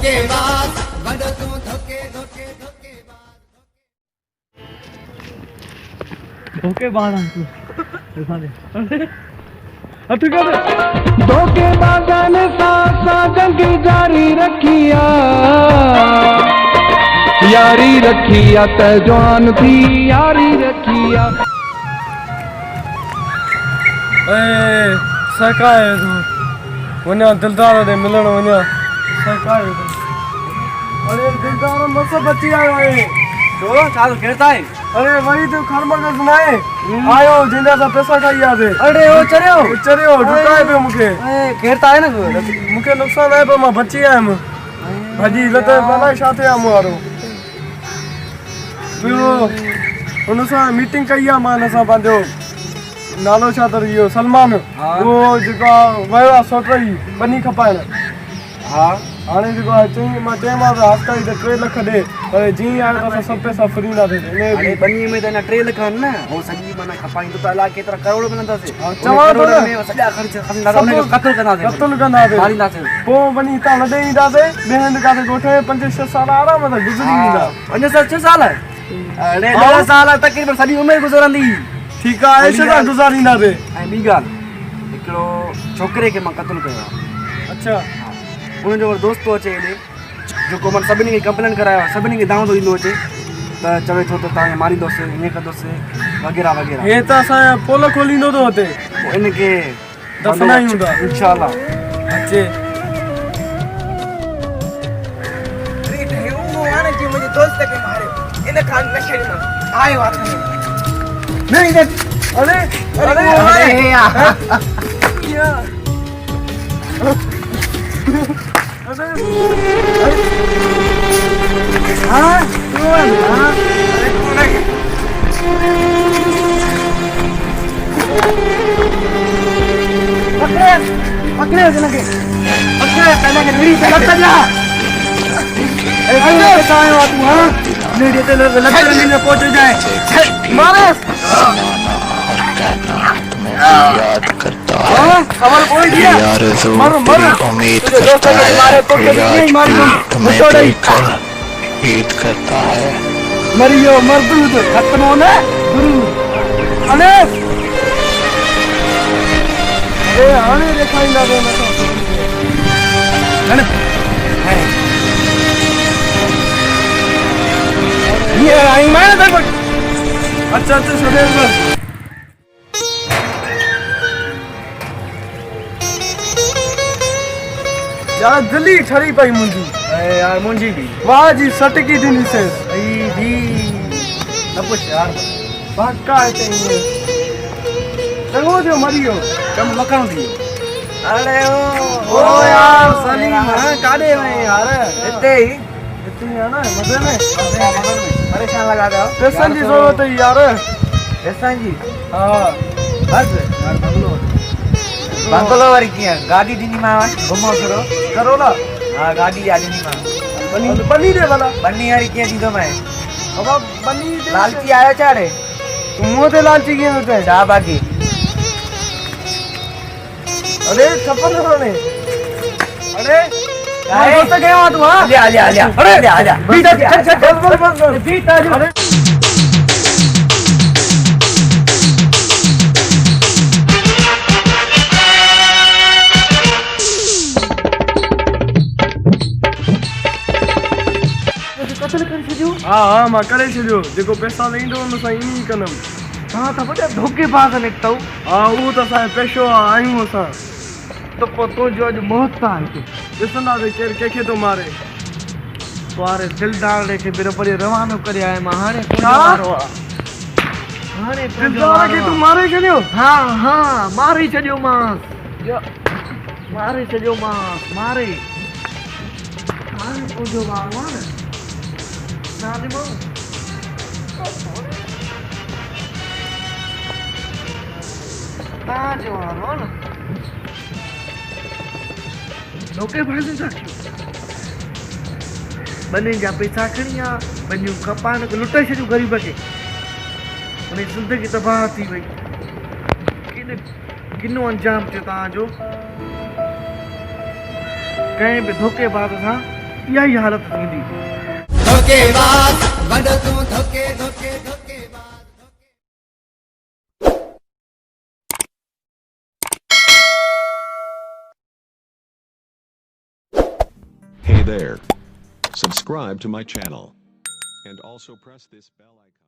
धोखेबाज वॾो तूं धोखे धोखे धोखेबाज धोखेबाज़ ने साथ जंग जारी रखिया यारी रखिया त जवान थी यारी रखिया सकाए वञा दिलदार ॾे मिलण वञा सकाए अरे दिलदार मस बची आयो आहे तो चाल कहता है अरे वही तो खरमल सुनाए आयो जिंदा सा पैसा खाई आवे अरे ओ चरियो ढुकाए पे मुके कहता है ना मुके नुकसान है पर मां बची आयम भाजी लते भला छाते आ मारो पियो उन सां मीटिंग कई आ मां न सा पंहिंजो नालो छा तर इहो सलमान वो जेका वयो सोटई बनी खपाए हां हाणे जेको चई मां चयोमां हफ्ते ते 3 लाख ॾे पर जीअं आयो त सब पैसा फ्री ना थे अरे बनी में त ना 3 लाख न हो सॼी माना खपाई तो अला केतिरा करोड़ मिलंदासीं चवां तो सॼा ख़र्च खंदा उन जो कत्ल कंदासीं मारींदासीं पोइ वञी हितां लॾे ईंदासीं ॿिए हंधि काथे ॻोठे 5-6 साल आराम सां गुज़री वेंदा 5-6 साल अरे 10 साल तकरीबन सॼी उमिरि गुज़रंदी ठीकु आहे ऐशो सां गुज़ारींदासीं ऐं ॿी ॻाल्हि हिकिड़ो छोकिरे खे मां क़त्ल कयो आहे अच्छा उनजो दोस्त थो अचे हेॾे जेको मां सभिनी खे कंप्लेन करायो सभिनी खे दाव थो ईंदो अचे त चवे थो त तव्हांखे मारींदोसि ईअं कंदोसि वग़ैरह वग़ैरह हे त असांजो पोल खोलींदो थो हुते पोइ इनखे दफ़नायूं था इंशाअल्लाह अचे मुंहिंजे दोस्त खे मारियो इन खां नशे में आयो हथ में नहीं देख अरे अरे यार हाँ पकड़े जना के पहले के नीड़ी पे लग जा अरे कहाँ है तू हाँ नीड़ी पे लग में पहुंच जाए मारे याद करता है खबर कोई दिया यार जो मर मर उम्मीद करता है याद तुम्हें देखकर ईद करता है मरियो मरदूद खत्म होना गुरु अने ए आने दिखाई ना दे ना ये आई मैं तो अच्छा सुने यार दिल्ली ठरी पई मुंजी यार मुंहिंजी बि वाह जी सटकी दिनी से ई भी न पुछ यार पक्का है चाहिए चंगो जो मरियो कम मकान थी अरे ओ यार सलीम काॾे वई यार हिते ही इतनी है ना मजे में परेशान लगा दो पैसन की जरूरत है यार पैसा जी हां बस बंगलो वारी कीअं गाॾी ॾिनी मां घुमो फिरो करो ना हा गाॾी आ ॾिनी मां बनी दे भला बन्नी वारी कीअं ॾींदो मैं अब बनी दे लालची आयो छा रे तू मुंह ते लालची कीअं होते छा बाकी अरे छप्पन ने अरे काहे दोस्त गया तू हां आजा आजा आजा अरे आजा बीट बस बीट आ अरे हाँ मां करे छॾियो जेको पैसा ॾींदो हुन सां ईअं ई कंदुमि तव्हां त वॾा धोखेबाज़ निकितव हा उहो त असांजो पेशो आहे आहियूं असां त पोइ तुंहिंजो अॼु मौत आहे हिते ॾिसंदासीं केरु कंहिंखे थो मारे तोहारे दिलदार खे बरोबरी रवानो करे आयो मां हाणे छा? हाणे दिलदार खे तूं मारे छॾियो हा हा मारे छॾियोमांसि मारे हाणे तुंहिंजो वारो आहे न तव्हांजो वारो आहे न धोखेबाज़ी था कयो बने जा पैसा खणी आ बनियूं खपान के लुटाए छॾियूं ग़रीब खे उनजी ज़िंदगी तबाह थी वई किनो अंजाम थियो तव्हांजो कंहिं बि धोखेबाज़ सां इहा ई हालत थींदी। Hey there. Subscribe to my channel. And also press this bell icon.